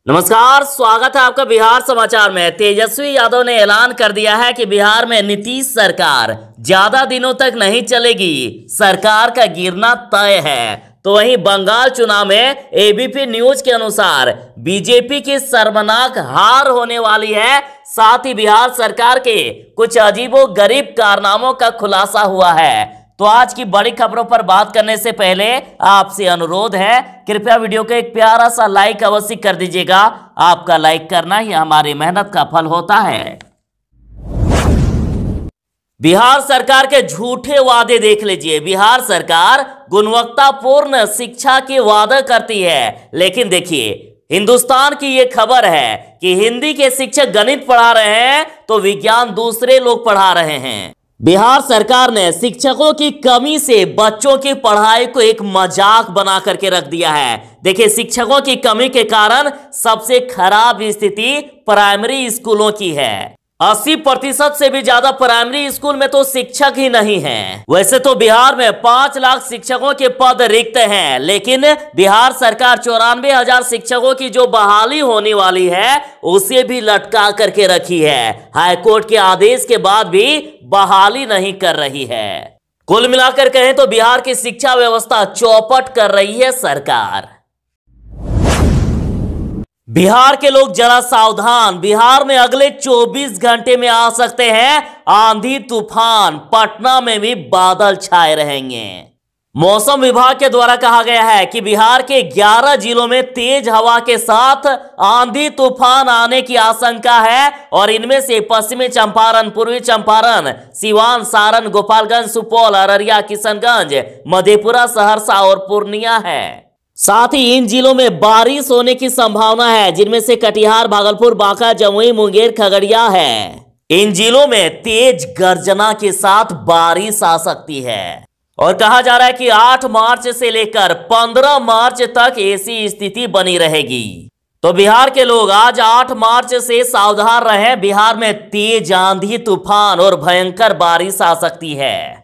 नमस्कार, स्वागत है आपका बिहार समाचार में। तेजस्वी यादव ने ऐलान कर दिया है कि बिहार में नीतीश सरकार ज्यादा दिनों तक नहीं चलेगी, सरकार का गिरना तय है। तो वहीं बंगाल चुनाव में एबीपी न्यूज के अनुसार बीजेपी की शर्मनाक हार होने वाली है। साथ ही बिहार सरकार के कुछ अजीबोगरीब कारनामों का खुलासा हुआ है। तो आज की बड़ी खबरों पर बात करने से पहले आपसे अनुरोध है, कृपया वीडियो को एक प्यारा सा लाइक अवश्य कर दीजिएगा। आपका लाइक करना ही हमारी मेहनत का फल होता है। बिहार सरकार के झूठे वादे देख लीजिए। बिहार सरकार गुणवत्तापूर्ण शिक्षा के वादा करती है, लेकिन देखिए हिंदुस्तान की ये खबर है कि हिंदी के शिक्षक गणित पढ़ा रहे हैं तो विज्ञान दूसरे लोग पढ़ा रहे हैं। बिहार सरकार ने शिक्षकों की कमी से बच्चों की पढ़ाई को एक मजाक बना करके रख दिया है। देखिए, शिक्षकों की कमी के कारण सबसे खराब स्थिति प्राइमरी स्कूलों की है। 80% से भी ज्यादा प्राइमरी स्कूल में तो शिक्षक ही नहीं हैं। वैसे तो बिहार में 5 लाख शिक्षकों के पद रिक्त हैं, लेकिन बिहार सरकार 94,000 शिक्षकों की जो बहाली होने वाली है उसे भी लटका करके रखी है। हाईकोर्ट के आदेश के बाद भी बहाली नहीं कर रही है। कुल मिलाकर कहें तो बिहार की शिक्षा व्यवस्था चौपट कर रही है सरकार। बिहार के लोग जरा सावधान, बिहार में अगले 24 घंटे में आ सकते हैं आंधी तूफान। पटना में भी बादल छाए रहेंगे। मौसम विभाग के द्वारा कहा गया है कि बिहार के 11 जिलों में तेज हवा के साथ आंधी तूफान आने की आशंका है और इनमें से पश्चिमी चंपारण, पूर्वी चंपारण, सिवान, सारण, गोपालगंज, सुपौल, अररिया, किशनगंज, मधेपुरा, सहरसा और पूर्णिया है। साथ ही इन जिलों में बारिश होने की संभावना है, जिनमें से कटिहार, भागलपुर, बांका, जमुई, मुंगेर, खगड़िया है। इन जिलों में तेज गर्जना के साथ बारिश आ सकती है और कहा जा रहा है कि 8 मार्च से लेकर 15 मार्च तक ऐसी स्थिति बनी रहेगी। तो बिहार के लोग आज 8 मार्च से सावधान रहें। बिहार में तेज आंधी तूफान और भयंकर बारिश आ सकती है।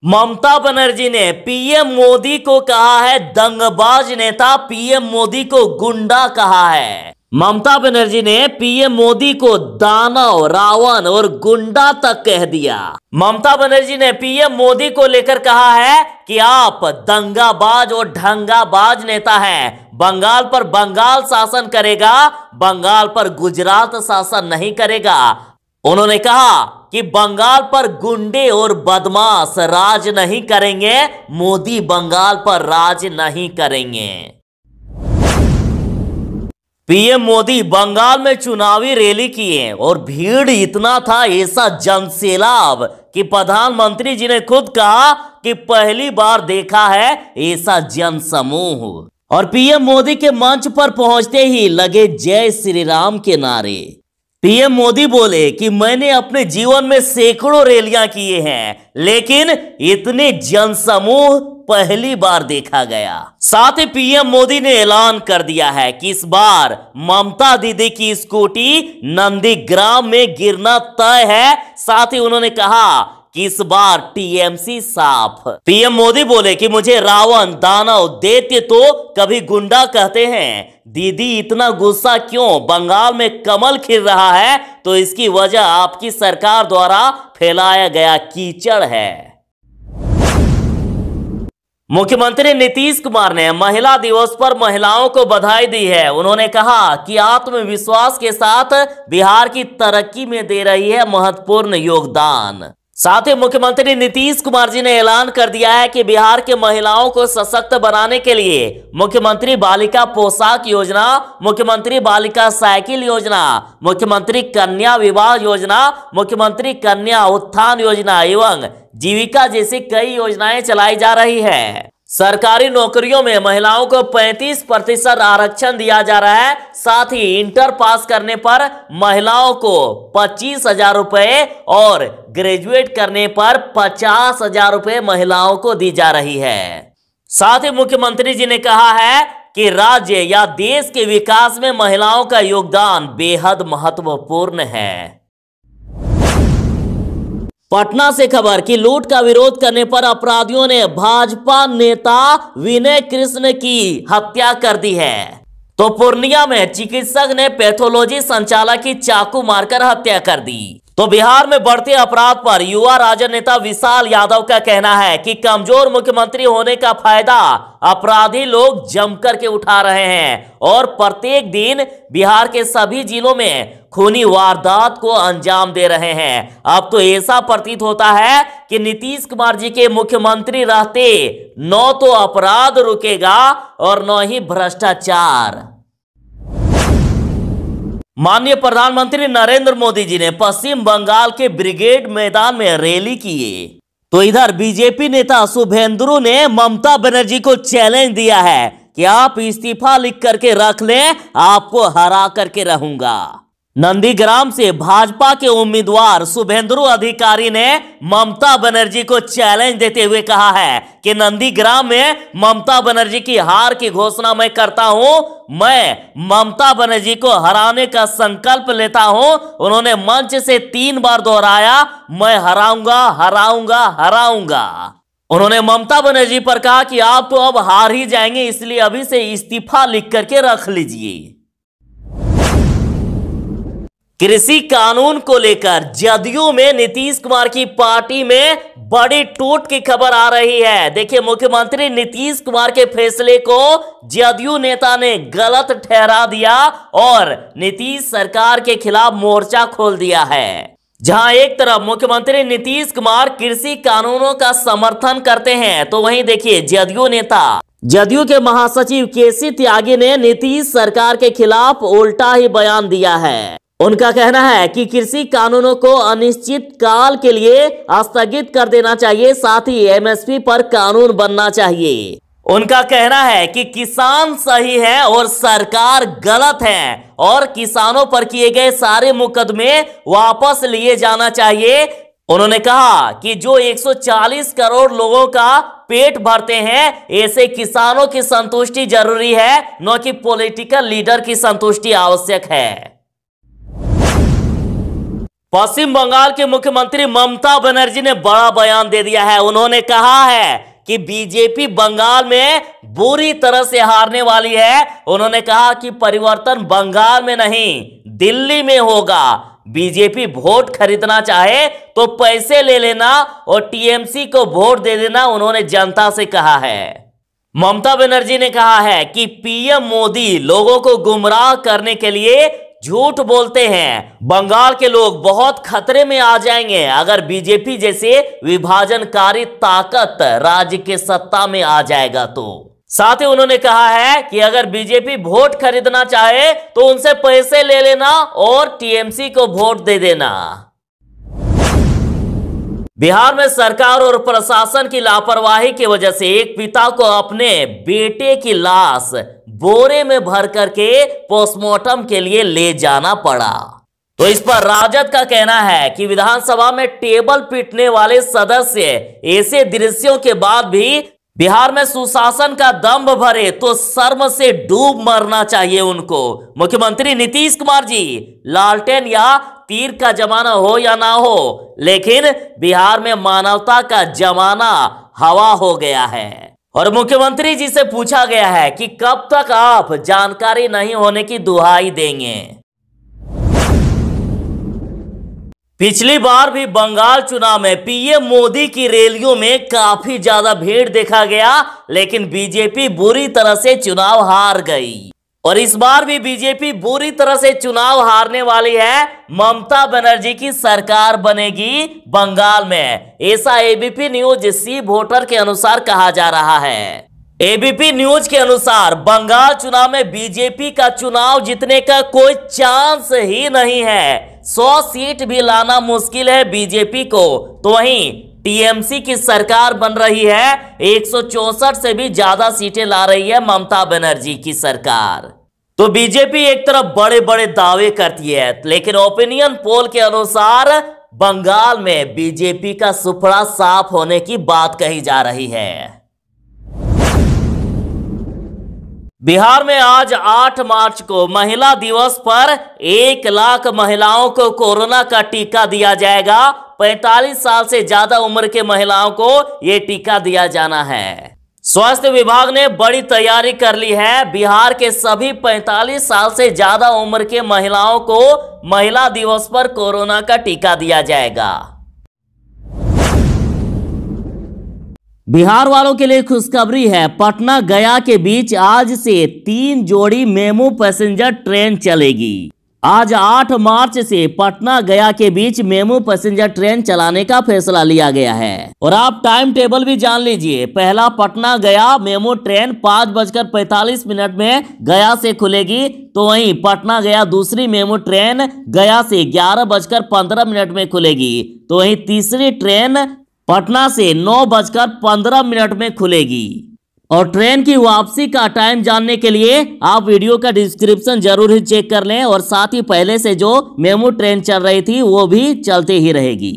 ममता बनर्जी ने पीएम मोदी को कहा है दंगबाज नेता, पीएम मोदी को गुंडा कहा है। ममता बनर्जी ने पीएम मोदी को दानव, रावण और गुंडा तक कह दिया। ममता बनर्जी ने पीएम मोदी को लेकर कहा है कि आप दंगाबाज और ढंगाबाज नेता हैं। बंगाल पर बंगाल शासन करेगा, बंगाल पर गुजरात शासन नहीं करेगा। उन्होंने कहा कि बंगाल पर गुंडे और बदमाश राज नहीं करेंगे, मोदी बंगाल पर राज नहीं करेंगे। पीएम मोदी बंगाल में चुनावी रैली किए और भीड़ इतना था, ऐसा जनसैलाब कि प्रधानमंत्री जी ने खुद कहा कि पहली बार देखा है ऐसा जनसमूह। और पीएम मोदी के मंच पर पहुंचते ही लगे जय श्री राम के नारे। पीएम मोदी बोले कि मैंने अपने जीवन में सैकड़ों रैलियां किए हैं, लेकिन इतने जनसमूह पहली बार देखा गया। साथ ही पीएम मोदी ने ऐलान कर दिया है कि इस बार ममता दीदी की स्कूटी नंदीग्राम में गिरना तय है। साथ ही उन्होंने कहा कि इस बार टीएमसी साफ। पीएम मोदी बोले कि मुझे रावण, दानव, दैत्य तो कभी गुंडा कहते हैं। दीदी इतना गुस्सा क्यों? बंगाल में कमल खिल रहा है तो इसकी वजह आपकी सरकार द्वारा फैलाया गया कीचड़ है। मुख्यमंत्री नीतीश कुमार ने महिला दिवस पर महिलाओं को बधाई दी है। उन्होंने कहा कि आत्मविश्वास के साथ बिहार की तरक्की में दे रही है महत्वपूर्ण योगदान। साथ ही मुख्यमंत्री नीतीश कुमार जी ने ऐलान कर दिया है कि बिहार के महिलाओं को सशक्त बनाने के लिए मुख्यमंत्री बालिका पोशाक योजना, मुख्यमंत्री बालिका साइकिल योजना, मुख्यमंत्री कन्या विवाह योजना, मुख्यमंत्री कन्या उत्थान योजना एवं जीविका जैसी कई योजनाएं चलाई जा रही है। सरकारी नौकरियों में महिलाओं को 35% आरक्षण दिया जा रहा है। साथ ही इंटर पास करने पर महिलाओं को 25,000 रुपए और ग्रेजुएट करने पर 50,000 रुपए महिलाओं को दी जा रही है। साथ ही मुख्यमंत्री जी ने कहा है कि राज्य या देश के विकास में महिलाओं का योगदान बेहद महत्वपूर्ण है। पटना से खबर कि लूट का विरोध करने पर अपराधियों ने भाजपा नेता विनय कृष्ण की हत्या कर दी है। तो पूर्णिया में चिकित्सक ने पैथोलॉजी संचालक की चाकू मारकर हत्या कर दी। तो बिहार में बढ़ते अपराध पर युवा राजद नेता विशाल यादव का कहना है कि कमजोर मुख्यमंत्री होने का फायदा अपराधी लोग जमकर के उठा रहे हैं और प्रत्येक दिन बिहार के सभी जिलों में खूनी वारदात को अंजाम दे रहे हैं। अब तो ऐसा प्रतीत होता है कि नीतीश कुमार जी के मुख्यमंत्री रहते न तो अपराध रुकेगा और न ही भ्रष्टाचार। माननीय प्रधानमंत्री नरेंद्र मोदी जी ने पश्चिम बंगाल के ब्रिगेड मैदान में रैली किए। तो इधर बीजेपी नेता शुभेंदु ने ममता बनर्जी को चैलेंज दिया है कि आप इस्तीफा लिख करके रख लें, आपको हरा करके रहूंगा। नंदीग्राम से भाजपा के उम्मीदवार शुभेंदु अधिकारी ने ममता बनर्जी को चैलेंज देते हुए कहा है कि नंदीग्राम में ममता बनर्जी की हार की घोषणा मैं करता हूं, मैं ममता बनर्जी को हराने का संकल्प लेता हूं। उन्होंने मंच से 3 बार दोहराया, मैं हराऊंगा हराऊंगा हराऊंगा। उन्होंने ममता बनर्जी पर कहा कि आप तो अब हार ही जाएंगे, इसलिए अभी से इस्तीफा लिख करके रख लीजिए। कृषि कानून को लेकर जदयू में नीतीश कुमार की पार्टी में बड़ी टूट की खबर आ रही है। देखिए, मुख्यमंत्री नीतीश कुमार के फैसले को जदयू नेता ने गलत ठहरा दिया और नीतीश सरकार के खिलाफ मोर्चा खोल दिया है। जहां एक तरफ मुख्यमंत्री नीतीश कुमार कृषि कानूनों का समर्थन करते हैं, तो वहीं देखिए जदयू के महासचिव केसी त्यागी ने नीतीश सरकार के खिलाफ उल्टा ही बयान दिया है। उनका कहना है कि कृषि कानूनों को अनिश्चित काल के लिए स्थगित कर देना चाहिए, साथ ही एमएसपी पर कानून बनना चाहिए। उनका कहना है कि किसान सही है और सरकार गलत है और किसानों पर किए गए सारे मुकदमे वापस लिए जाना चाहिए। उन्होंने कहा कि जो 140 करोड़ लोगों का पेट भरते हैं, ऐसे किसानों की संतुष्टि जरूरी है, न कि पॉलिटिकल लीडर की संतुष्टि आवश्यक है। पश्चिम बंगाल के मुख्यमंत्री ममता बनर्जी ने बड़ा बयान दे दिया है। उन्होंने कहा है कि बीजेपी बंगाल में बुरी तरह से हारने वाली है। उन्होंने कहा कि परिवर्तन बंगाल में नहीं, दिल्ली में होगा। बीजेपी वोट खरीदना चाहे तो पैसे ले लेना और टीएमसी को वोट दे देना, उन्होंने जनता से कहा है। ममता बनर्जी ने कहा है कि पीएम मोदी लोगों को गुमराह करने के लिए झूठ बोलते हैं। बंगाल के लोग बहुत खतरे में आ जाएंगे अगर बीजेपी जैसे विभाजनकारी ताकत राज्य के सत्ता में आ जाएगा तो। साथ ही उन्होंने कहा है कि अगर बीजेपी वोट खरीदना चाहे तो उनसे पैसे ले लेना और टीएमसी को वोट दे देना। बिहार में सरकार और प्रशासन की लापरवाही की वजह से एक पिता को अपने बेटे की लाश बोरे में भर करके पोस्टमार्टम के लिए ले जाना पड़ा। तो इस पर राजद का कहना है कि विधानसभा में टेबल पीटने वाले सदस्य ऐसे दृश्यों के बाद भी बिहार में सुशासन का दंभ भरे तो शर्म से डूब मरना चाहिए उनको। मुख्यमंत्री नीतीश कुमार जी, लालटेन या तीर का जमाना हो या ना हो, लेकिन बिहार में मानवता का जमाना हवा हो गया है। और मुख्यमंत्री जी से पूछा गया है कि कब तक आप जानकारी नहीं होने की दुहाई देंगे। पिछली बार भी बंगाल चुनाव में पीएम मोदी की रैलियों में काफी ज्यादा भीड़ देखा गया, लेकिन बीजेपी बुरी तरह से चुनाव हार गई। और इस बार भी बीजेपी बुरी तरह से चुनाव हारने वाली है। ममता बनर्जी की सरकार बनेगी बंगाल में, ऐसा एबीपी न्यूज सी वोटर के अनुसार कहा जा रहा है। एबीपी न्यूज के अनुसार बंगाल चुनाव में बीजेपी का चुनाव जीतने का कोई चांस ही नहीं है। 100 सीट भी लाना मुश्किल है बीजेपी को। तो वहीं टीएमसी की सरकार बन रही है, 164 से भी ज्यादा सीटें ला रही है ममता बनर्जी की सरकार। तो बीजेपी एक तरफ बड़े बड़े दावे करती है, लेकिन ओपिनियन पोल के अनुसार बंगाल में बीजेपी का सुपड़ा साफ होने की बात कही जा रही है। बिहार में आज 8 मार्च को महिला दिवस पर 1 लाख महिलाओं को कोरोना का टीका दिया जाएगा। 45 साल से ज्यादा उम्र के महिलाओं को यह टीका दिया जाना है। स्वास्थ्य विभाग ने बड़ी तैयारी कर ली है। बिहार के सभी 45 साल से ज्यादा उम्र के महिलाओं को महिला दिवस पर कोरोना का टीका दिया जाएगा। बिहार वालों के लिए खुशखबरी है। पटना गया के बीच आज से 3 जोड़ी मेमू पैसेंजर ट्रेन चलेगी। आज 8 मार्च से पटना गया के बीच मेमू पैसेंजर ट्रेन चलाने का फैसला लिया गया है। और आप टाइम टेबल भी जान लीजिए। पहला पटना गया मेमू ट्रेन 5:45 में गया से खुलेगी, तो वहीं पटना गया दूसरी मेमू ट्रेन गया से 11:15 में खुलेगी, तो वहीं तीसरी ट्रेन पटना से 9:15 में खुलेगी। और ट्रेन की वापसी का टाइम जानने के लिए आप वीडियो का डिस्क्रिप्शन जरूर ही चेक कर लें, और साथ ही पहले से जो मेमू ट्रेन चल रही थी वो भी चलते ही रहेगी।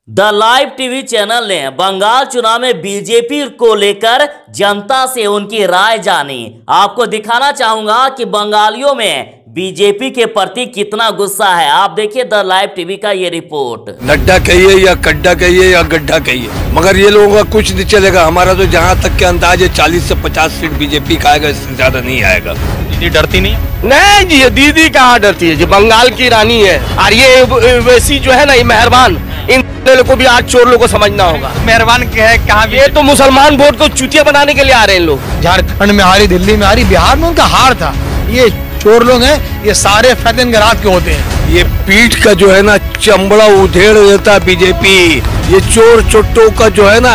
द लाइव टीवी चैनल ने बंगाल चुनाव में बीजेपी को लेकर जनता से उनकी राय जानी। आपको दिखाना चाहूंगा कि बंगालियों में बीजेपी के प्रति कितना गुस्सा है। आप देखिए द लाइव टीवी का ये रिपोर्ट। नड्डा कहिए या कड्डा कहिए या गड्ढा कहिए, मगर ये लोगों का कुछ नहीं चलेगा। हमारा तो जहाँ तक के अंदाज है 40 से 50 सीट बीजेपी का आएगा, इससे ज्यादा नहीं आएगा। दीदी डरती नहीं? नहीं जी, दीदी कहाँ डरती है जी, बंगाल की रानी है। और ये वैसी जो है ना, ये मेहरबान, इन लोगों को भी आज चोर लोगों को समझना होगा। मेहरबान है कहाँ? ये तो मुसलमान वोट को चुतिया बनाने के लिए आ रहे हैं लोग। झारखंड में हारी, दिल्ली में हारी, बिहार में उनका हार था। ये चोर लोग हैं, ये सारे फैदन गरात के होते हैं। ये पीठ का जो है ना चमड़ा उधेड़ देता बीजेपी। ये चोर चुट्टों का जो है ना,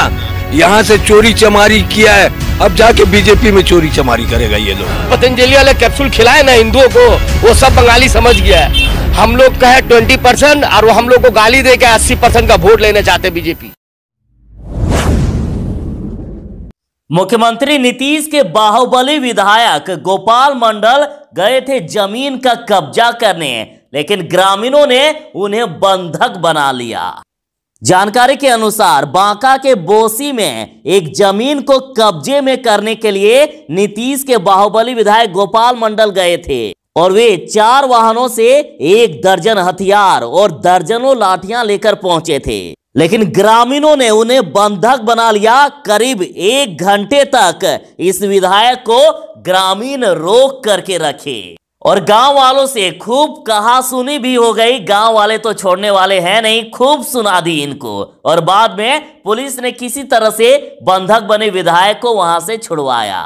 यहाँ से चोरी चमारी किया है, अब जाके बीजेपी में चोरी चमारी करेगा ये लोग। पतंजलि वाले कैप्सूल खिलाए ना हिंदुओं को, वो सब बंगाली समझ गया है। हम लोग का है 20% और वो हम लोग को गाली दे के 80% का वोट लेना चाहते बीजेपी। मुख्यमंत्री नीतीश के बाहुबली विधायक गोपाल मंडल गए थे जमीन का कब्जा करने, लेकिन ग्रामीणों ने उन्हें बंधक बना लिया। जानकारी के अनुसार बांका के बोसी में एक जमीन को कब्जे में करने के लिए नीतीश के बाहुबली विधायक गोपाल मंडल गए थे, और वे 4 वाहनों से 1 दर्जन हथियार और दर्जनों लाठियां लेकर पहुंचे थे, लेकिन ग्रामीणों ने उन्हें बंधक बना लिया। करीब 1 घंटे तक इस विधायक को ग्रामीण रोक करके रखे, और गांव वालों से खूब कहासुनी भी हो गई। गांव वाले तो छोड़ने वाले हैं नहीं, खूब सुना दी इनको। और बाद में पुलिस ने किसी तरह से बंधक बने विधायक को वहां से छुड़वाया।